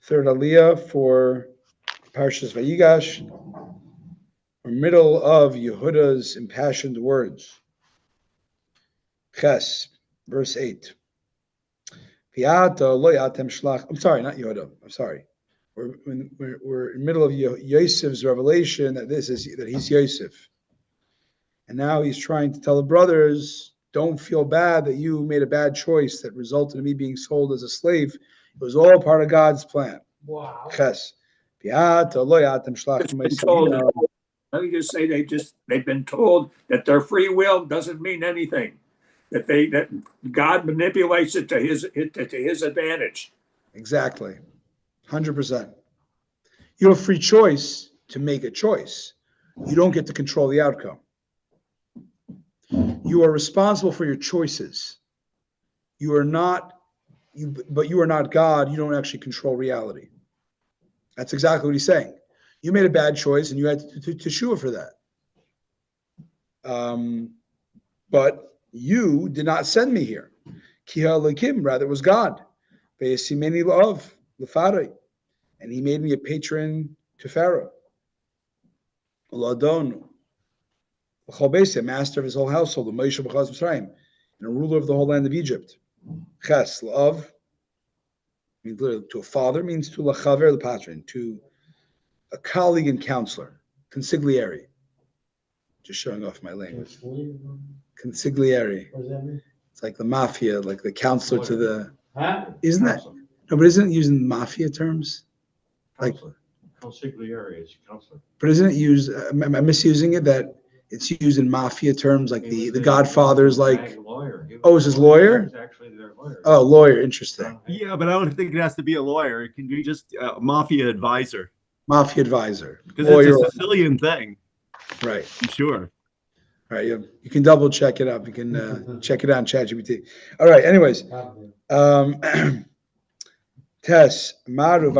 third aliyah for Parshas Vayigash, or middle of Yehuda's impassioned words. Ches, verse 8. I'm sorry, not Yehuda. I'm sorry. We're in the middle of Yosef's revelation that he's Yosef. And now he's trying to tell the brothers, don't feel bad that you made a bad choice that resulted in me being sold as a slave. It was all part of God's plan. Wow. Ches. Let me just say they've been told that their free will doesn't mean anything. That God manipulates it to his advantage. Exactly. 100%. You have free choice to make a choice. You don't get to control the outcome. You are responsible for your choices. But you are not God. You don't actually control reality. That's exactly what he's saying. You made a bad choice and you had to teshuva for that. But you did not send me here. Kiha Lakim, rather it was God. Ve'esimeni la'ov, l'farei. And he made me a patron to Pharaoh. L'adonu. L'chalbesi, a master of his whole household, Moshe b'chaz Mitzrayim, and a ruler of the whole land of Egypt. Ches, la'ov, means literally to a father, means to l'chaver l'patron, to a colleague and counselor. Consigliere. Just showing off my language. Consigliere. What does that mean? It's like the mafia, like the counselor to the. Huh? Isn't that? No, but isn't it using mafia terms? Like Consigliere is counselor. But isn't it used? Am I misusing it? That it's used in mafia terms, like the Godfather's, like. Lawyer. Oh, is his lawyer? He's actually their lawyer. Oh, lawyer. Interesting. Yeah, but I don't think it has to be a lawyer. It can be just a mafia advisor. Mafia advisor. Because it's a Sicilian thing. Right. I'm sure. All right. You can double check it up. You can check it out on ChatGPT. All right. Anyways. Tess, Maru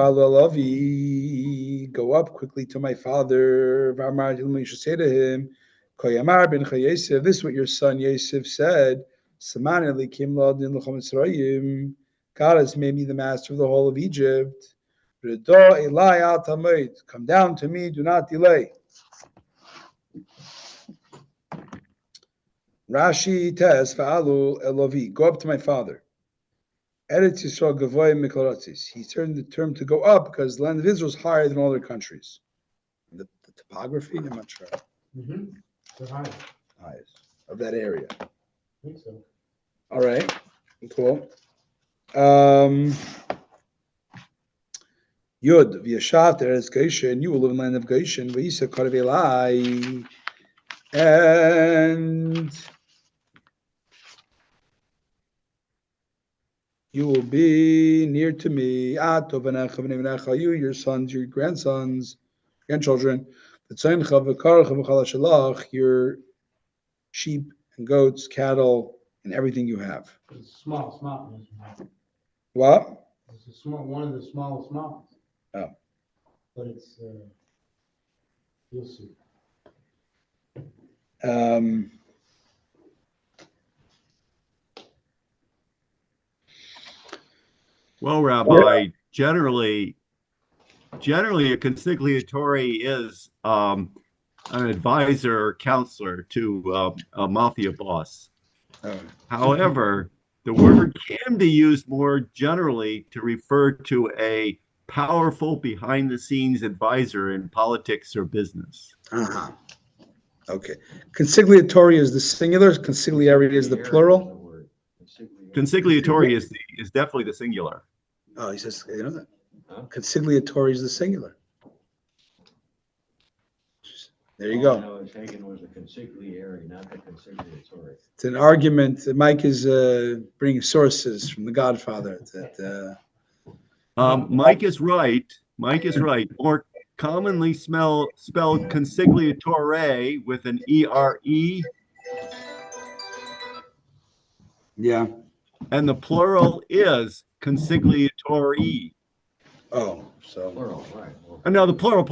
go up quickly to my father. You should say to him, this is what your son Yosef said. God has made me the master of the whole of Egypt. Come down to me, do not delay. Rashi Tess, go up to my father. Eretz Yisrael Gavoy Miklarotzis. He turned the term to go up because the land of Israel is higher than all their countries. The topography, I'm not sure. Mm-hmm. The highest. Highest of that area. I think so. All right. Cool. Yud v'yashat Eretz Goshen. You will live in the land of Goshen. V'yisa Karav Elai. And you will be near to me. You, your sons, your grandsons, grandchildren. Your sheep and goats, cattle, and everything you have. It's small. What? It's a small, one of the smallest mountains. Oh. But it's, you'll see. Well, Rabbi, generally a consigliatore is an advisor or counselor to a mafia boss. Oh. However, the word can be used more generally to refer to a powerful behind-the-scenes advisor in politics or business. Uh-huh. Okay. Consigliatore is the singular. Consigliere is the plural. Consigliatore is definitely the singular. Oh, he says, you know that. Huh? Consigliatore is the singular. There you I go. know Hagen was a consigliere, not the consigliatore. It's an argument. Mike is bringing sources from The Godfather. That Mike is right. More commonly spelled consigliatore with an E-R-E. Yeah. And the plural is consigliatore. Oh, so. Plural, right. Well, No, the plural.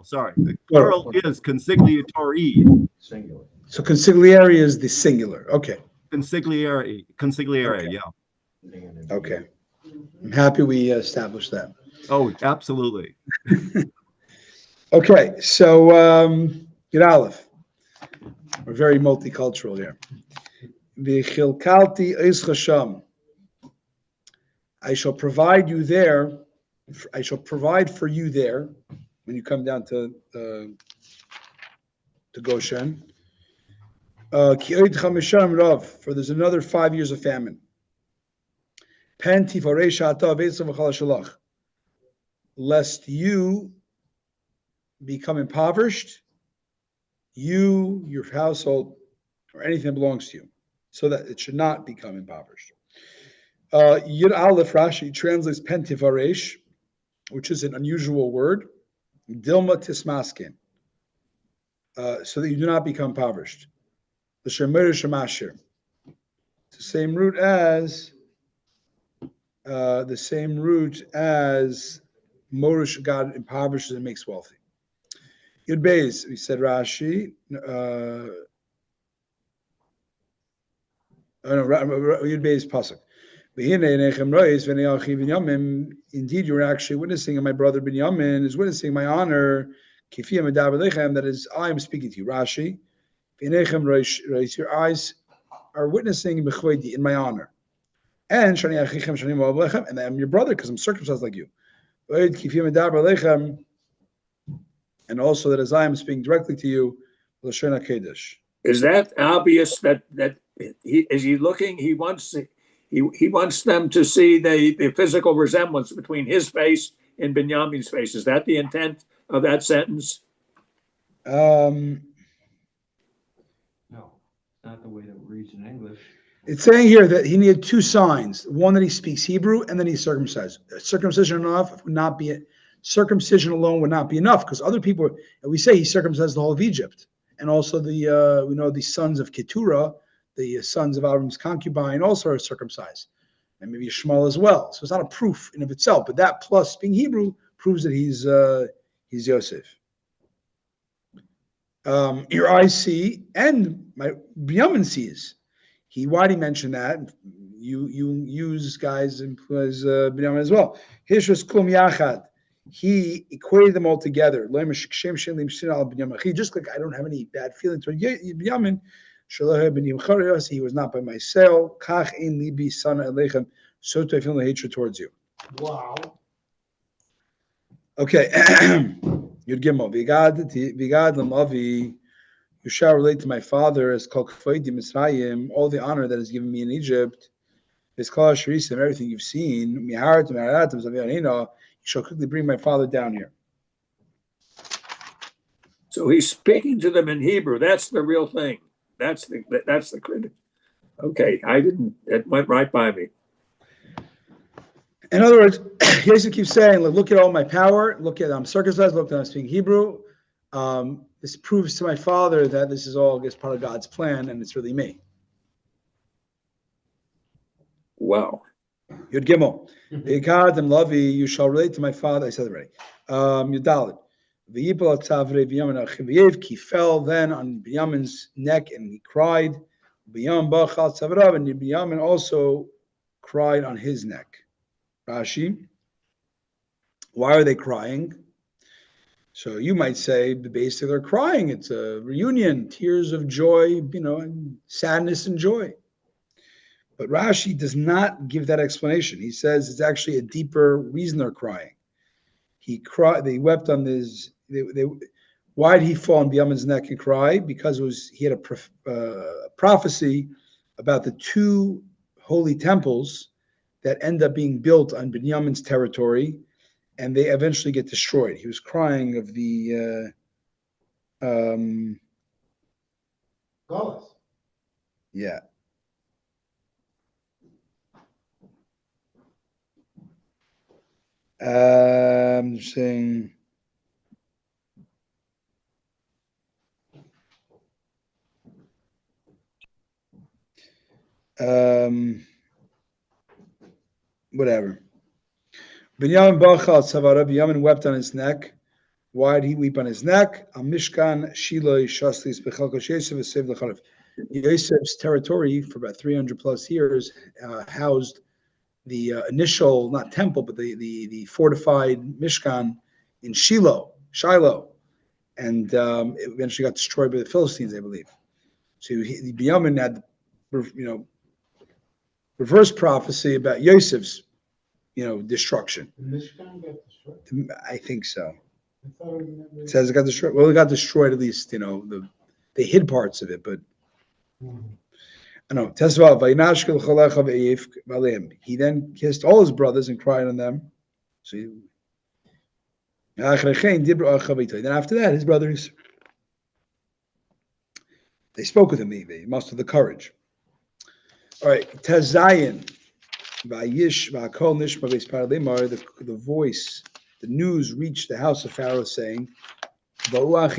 Sorry. The plural is consigliatore. singular. So consigliere is the singular. Okay. Consigliere, yeah. Okay. I'm happy we established that. Oh, absolutely. Okay, so Yud Aleph. We're very multicultural here. V'chilkalti es chasham. I shall provide you there. I shall provide for you there when you come down to Goshen. Ki oid chamisham rav, for there's another 5 years of famine. Pen tifarei sha'ata v'etzav v'chal shalach, lest you become impoverished, you, your household, or anything that belongs to you, so that it should not become impoverished. Yud Aleph Rashi translates pen tifaresh, which is an unusual word, dilma tismaskin, so that you do not become impoverished. The shemer shemasher, it's the same root as Morish, God impoverishes and makes wealthy. Yud Beis, we said Rashi. Yud Beis pasuk. Indeed, you're actually witnessing, and my brother Binyamin is witnessing my honor. That is, I am speaking to you. Rashi. Your eyes are witnessing in my honor. And I'm your brother because I'm circumcised like you. And also that as I am speaking directly to you, Is that obvious that he is he looking? He wants them to see the physical resemblance between his face and Binyamin's face. Is that the intent of that sentence? Um, No, not the way that it reads in English. It's saying here that he needed two signs: one that he speaks Hebrew, and then he's circumcised. Circumcision alone would not be enough, because other people, and we say he circumcised the whole of Egypt, and also we know the sons of Keturah, the sons of Avram's concubine, also are circumcised, and maybe Ishmael as well. So it's not a proof in of itself, but that plus being Hebrew proves that he's Yosef. Your eyes see, and my Binyamin sees. Why did he mention that? You use guys as Binyamin as well. Hishras kum yachad. He equated them all together. He just like I don't have any bad feelings toward Binyamin. He was not by my sale. Kach ein libi sana elechem. So do I feel no hatred towards you. Wow. Okay. Yud Gimel. Vigad lamavi. You shall relate to my father as Kol Kfaydi Misrayim, all the honor that is given me in Egypt, is Kol Sharisim, everything you've seen, Miharatim, Miharatim, Zavianina, you shall quickly bring my father down here. So he's speaking to them in Hebrew. That's the real thing. That's the critic. Okay, it went right by me. In other words, Yosef keeps saying, look at all my power, look at I'm circumcised, look at I'm speaking Hebrew. This proves to my father that this is all just part of God's plan, and it's really me. Wow. Yud Gimel. V'ikad and Lavi, you shall relate to my father. I said it already. Yud Dalet. V'yipol tzavre Binyamin Achiv, he fell then on Binyamin's neck and he cried. Binyamin bachal tzavrav, and Binyamin also cried on his neck. Rashi. Why are they crying? So you might say, basically, they're crying. It's a reunion, tears of joy, and sadness and joy. But Rashi does not give that explanation. He says it's actually a deeper reason they're crying. He cried. They wept on his. Why did he fall on Binyamin's neck and cry? Because he had a prophecy about the two holy temples that end up being built on Binyamin's territory, and they eventually get destroyed. He was crying of the Golas. yeah. I'm saying whatever. Binyamin wept on his neck. Why did he weep on his neck? Mishkan Shiloi Shaslis Bechalkosh Yosef saved the Yosef's territory for about 300 plus years housed initial, not temple, but the fortified Mishkan in Shiloh, and it eventually got destroyed by the Philistines, I believe. So the Binyamin had, reverse prophecy about Yosef's, destruction. The Mishkan got destroyed. I think so. I thought it never. It says it got destroyed. Well, it got destroyed at least. They hid parts of it, but I know. He then kissed all his brothers and cried on them. So then after that, his brothers, they spoke with him. They mustered the courage. All right, Tazayin, Vayish, Vakol Nishma Vesparadimar, the voice, the news reached the house of Pharaoh saying, Ba'uach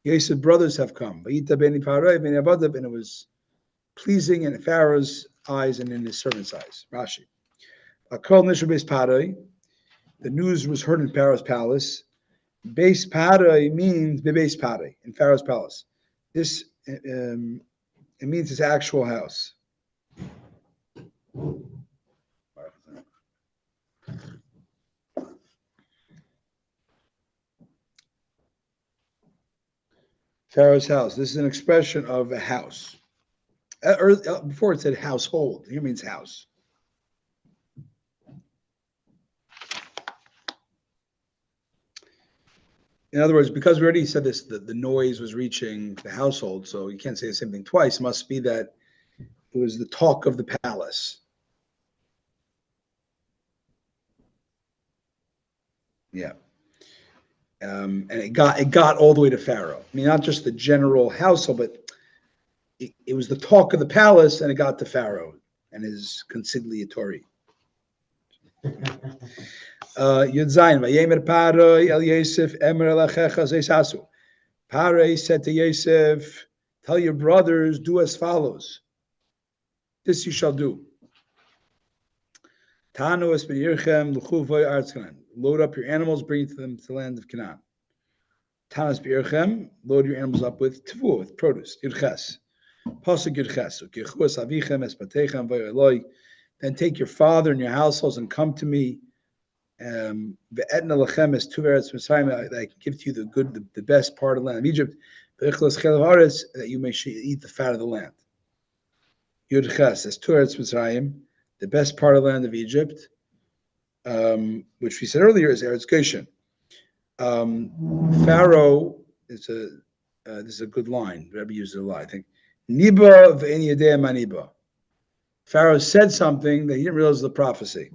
Yosef's brothers have come. And it was pleasing in Pharaoh's eyes and in his servant's eyes. Rashi. The news was heard in Pharaoh's palace. Beis Parai means Bebeis Parai, in Pharaoh's palace. This it means his actual house. Pharaoh's house. This is an expression of a house. Before it said household. Here means house. In other words, because we already said this, the noise was reaching the household, so you can't say the same thing twice. It must be that it was the talk of the palace. Yeah. And it got all the way to Pharaoh. I mean, not just the general household, but it was the talk of the palace, and it got to Pharaoh and his conciliatory. Yud Zayin, Vayemer Paroi El Yosef Emer Elachecha Zeisasu. Paroi said to Yosef, tell your brothers, do as follows. This you shall do. Tanu es b'yirchem l'chu v'y artz Canaan. Load up your animals, bring them to the land of Canaan. Tanu es b'yirchem, load your animals up with tevu, with produce. Yirches. Pasuk Yirches. U'kichu es avichem es batechem v'y eloi. Then take your father and your households and come to me. Ve'etna lachem es tu eretz Mitzrayim, that I can give to you the best part of the land of Egypt. Ve'echlas chelav haaretz, that you may eat the fat of the land. Yud Ches es tu eretz Mitzrayim, the best part of the land of Egypt, which we said earlier is Eretz Goshen. Pharaoh is this is a good line. Rabbi used it a lot, I think. Niba ve'en yedei maniba. Pharaoh said something that he didn't realize the prophecy.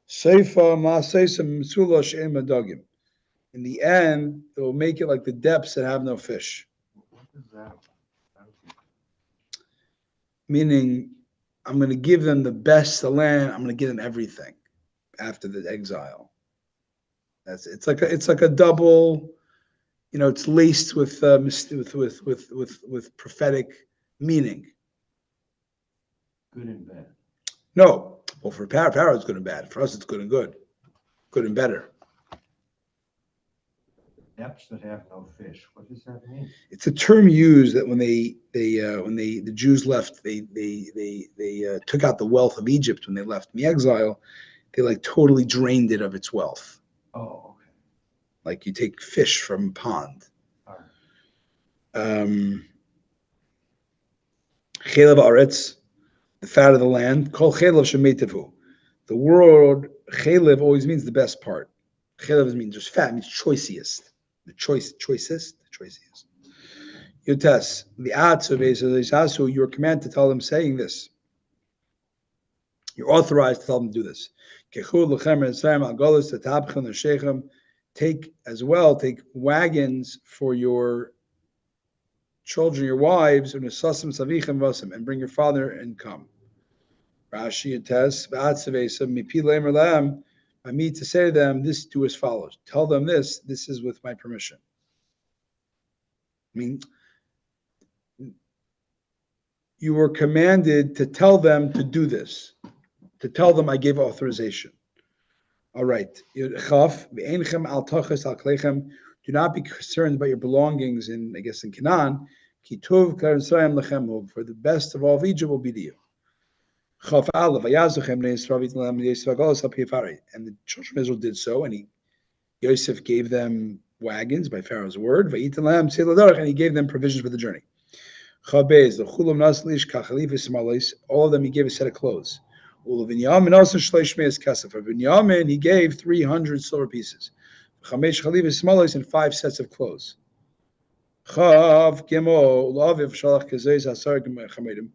Seifa ma'aseisem mitzula she'en madagim. In the end, it will make it like the depths that have no fish. What is that? Meaning, I'm going to give them the best of the land. I'm going to give them everything after the exile. It's like a double. It's laced with prophetic meaning. Good and bad. No. Well, for Pharaoh, it's good and bad. For us, it's good and good. Good and better. Depths that have no fish. What does that mean? It's a term used that when the Jews left, they took out the wealth of Egypt when they left in the exile. They totally drained it of its wealth. Oh, okay. Like you take fish from a pond. All right. Chelav aretz, the fat of the land. Kol chelav shemetevu. The word chelav always means the best part. Chelav means just fat, means choicest. The choicest. Yotes, the atzu, you're commanded to tell them saying this. You're authorized to tell them to do this. Take wagons for your children, your wives, and bring your father and come. Rashi Yotes, by me to say to them, this do as follows. Tell them this is with my permission. I mean, you were commanded to tell them to do this, to tell them I gave authorization. All right. Do not be concerned about your belongings in Canaan. For the best of all of Egypt will be to you. Chaf Aleph, Vayazuchem bnei Yisrael v'yitin Yisrael v'galos al pi Pharaoh. And the children of Israel did so, and Yosef gave them wagons by Pharaoh's word. V'yitin lahem tzei l'derech, and he gave them provisions for the journey. Chabez, the chulam naslish kachalifis smalis. All of them he gave a set of clothes. Ul Binyamin also shleish meis kesef. For Binyamin he gave 300 silver pieces. Chamesh chalifis smalis and 5 sets of clothes. Chav Gimel Laviv Shalach Kazez Asar Chamedim.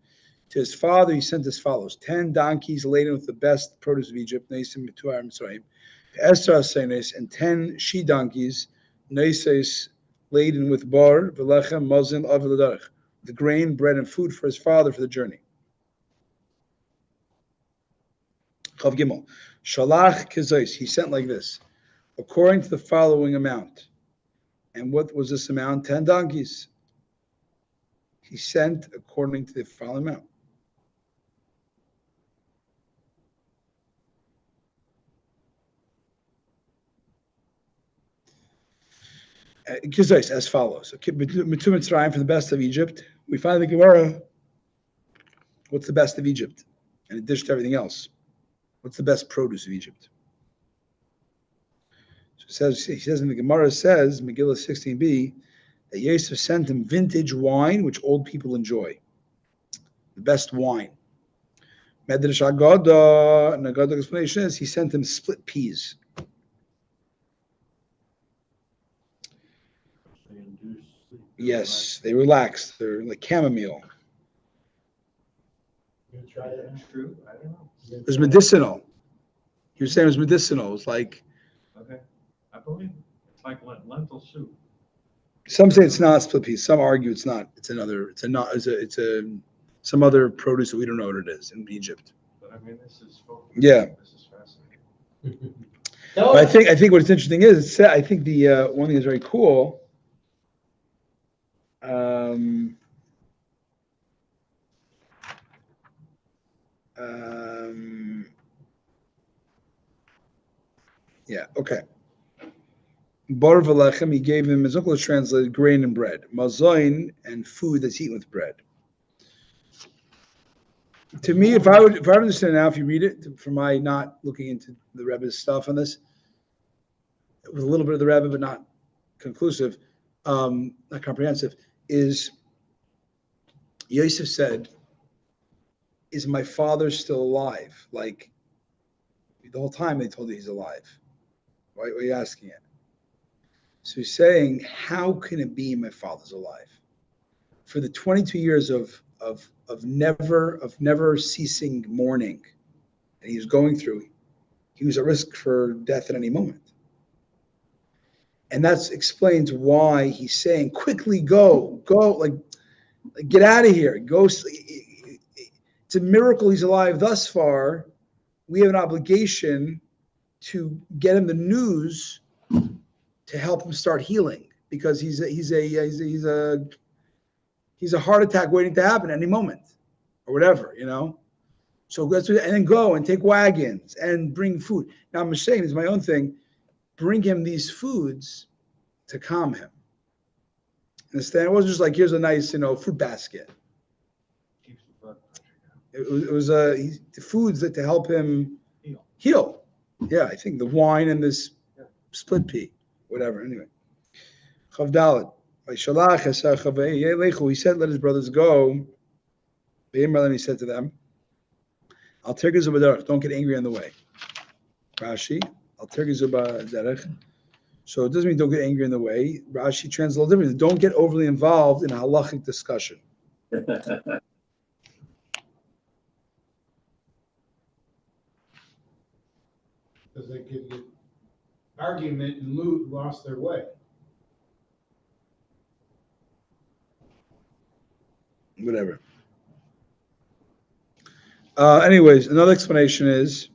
To his father he sent as follows: 10 donkeys laden with the best produce of Egypt, Neisim Mituar Mitzrayim, Esra Senes, and 10 she donkeys, Neises, laden with bar, Velechem, Mazin, Aviladarach, the grain, bread, and food for his father for the journey. Chav Gimel Shalach Kazez, he sent like this, according to the following amount. And what was this amount? 10 donkeys. He sent according to the following amount. As follows. Mitu Mitzrayim for the best of Egypt. We find the Gemara. What's the best of Egypt? In addition to everything else, what's the best produce of Egypt? So he says in the Gemara says, Megillah 16b, that Yosef sent him vintage wine, which old people enjoy. The best wine. Medrash Agada, and Agada's explanation is he sent him split peas. Yes, they relaxed. They're like chamomile. You try that? That's true. I don't know. It was medicinal. He was saying it was medicinal. It was like, Okay. I believe it's like lentil soup. some say it's not split peas. Some argue it's not. It's some other produce that we don't know what it is in Egypt. But I mean, this is Yeah. This is fascinating. But I think what's interesting is I think the one thing that's very cool. Yeah. Okay. Bar v'lechem, he gave him, his uncle has translated grain and bread, mazoin, and food that's eaten with bread. To me, if I would understand now, if you read it, from my not looking into the Rebbe's stuff on this, with a little bit of the Rebbe, but not conclusive, not comprehensive, is Yosef said, "Is my father still alive?" Like the whole time they told you he's alive. Why are you asking it? So he's saying, how can it be my father's alive? For the 22 years of never ceasing mourning that he was going through, he was at risk for death at any moment. And that explains why he's saying, quickly go, like get out of here. Go. It's a miracle he's alive thus far. We have an obligation to get him the news to help him start healing, because he's a heart attack waiting to happen any moment, or whatever, So that's what, and then go and take wagons and bring food. Now I'm just saying, it's my own thing. Bring him these foods to calm him. Understand? It wasn't just like, here's a nice fruit basket. It was the foods that to help him heal. Yeah, I think the wine and this split pea. Whatever. Anyway, Chav Dalet. He said, "Let his brothers go." And he said to them, "I'll take you derech. Don't get angry on the way." Rashi, "I'll take you derech." So it doesn't mean don't get angry on the way. Rashi translates a little differently. Don't get overly involved in a halachic discussion. Because they could get argument and lost their way. Whatever. Anyways, another explanation is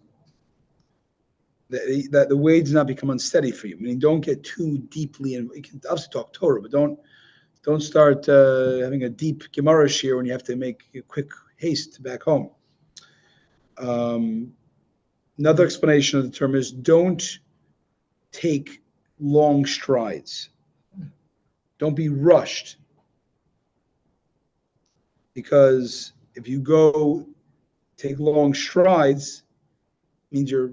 that the way does not become unsteady for you. Meaning, don't get too deeply in. You can obviously talk Torah, but don't start having a deep Gemara shir when you have to make a quick haste back home. Another explanation of the term is don't take long strides. Don't be rushed. Because if you go take long strides means you're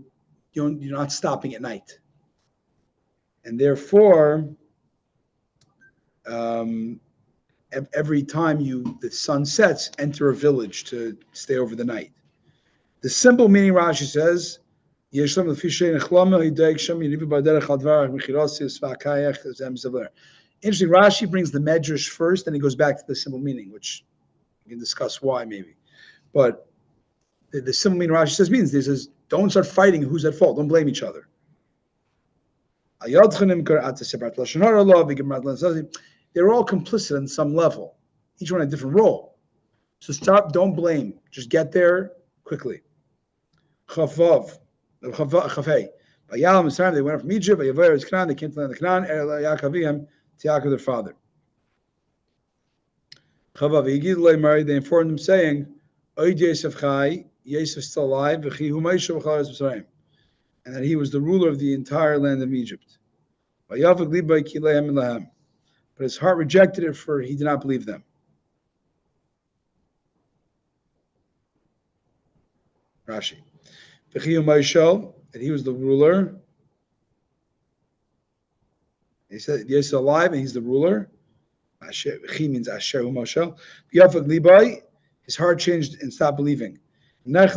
not stopping at night, and therefore, every time the sun sets, enter a village to stay over the night. The simple meaning, Rashi says, interesting, Rashi brings the medrash first, and he goes back to the simple meaning, which we can discuss why maybe. But the simple meaning Rashi says he says, don't start fighting who's at fault. Don't blame each other. They're all complicit on some level. Each one a different role. So don't blame. Just get there quickly. Chavav. They went up from Egypt. They came to the land of Canaan. To Yaakov, their father. Chavav. They informed him, saying, Oid Yosef Chai, Yosef still alive, and that he was the ruler of the entire land of Egypt. But his heart rejected it, for he did not believe them. Rashi. That he was the ruler. He said, Yosef alive, and he's the ruler. He means Asher Moshe. His heart changed and stopped believing. His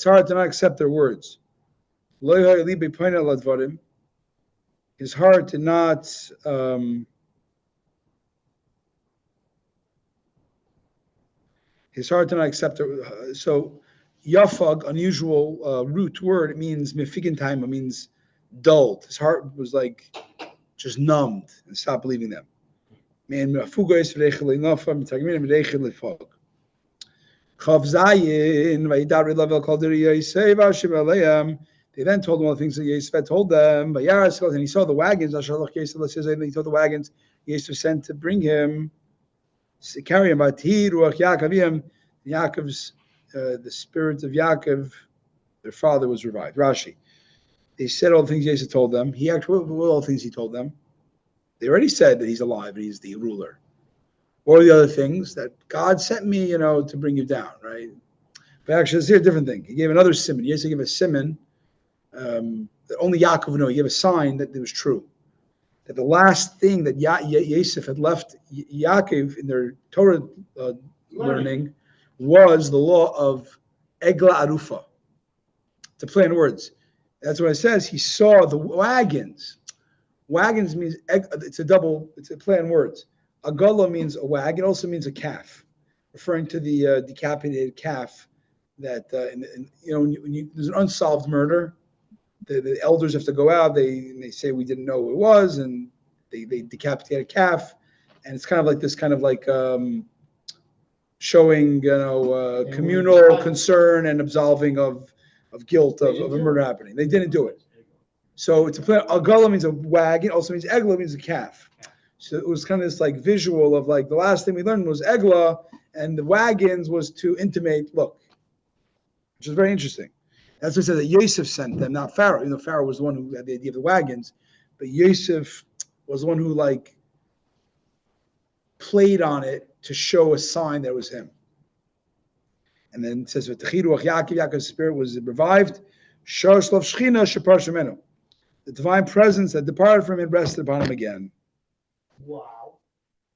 heart did not accept their words. His heart did not accept it. So yafag, unusual root word, it means mefigin time, it means dulled. His heart was like just numbed and stopped believing them. They then told him all the things that Yosef told them. And he saw the wagons. And he saw the wagons Yosef sent to bring him, to carry him. Yaakov's, the spirit of Yaakov, their father, was revived. Rashi. They said all the things Yosef told them. He actually, what all the things he told them? They already said that he's alive and he's the ruler. What are the other things? That God sent me, to bring you down, right? But actually, let's hear a different thing. He gave another simon. Yosef gave a simon that only Yaakov knew. He gave a sign that it was true. That the last thing that Yosef had left Yaakov in their Torah learning was the law of Egla Arufa. To play on words. That's what it says. He saw the wagons. Wagons means, it's a play on words. Agala means a wagon, also means a calf, referring to the decapitated calf that, when there's an unsolved murder, the elders have to go out, they say we didn't know who it was, and they decapitate a calf, and it's kind of like this showing, communal concern and absolving of guilt of a murder happening. They didn't do it. So it's a play. Agala means a wagon, also means Egla means a calf. So it was kind of this visual of the last thing we learned was Egla, and the wagons was to intimate, look, which is very interesting. That's what it says that Yosef sent them, not Pharaoh. Pharaoh was the one who had the idea of the wagons, but Yosef was the one who played on it to show a sign that it was him. And then it says that Yaakov's spirit was revived. The divine presence that departed from him rested upon him again. Wow.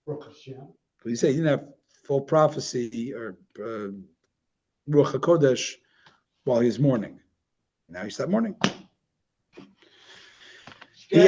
Baruch Hashem. But he said he didn't have full prophecy or Ruach HaKodesh while he was mourning. Now he stopped mourning.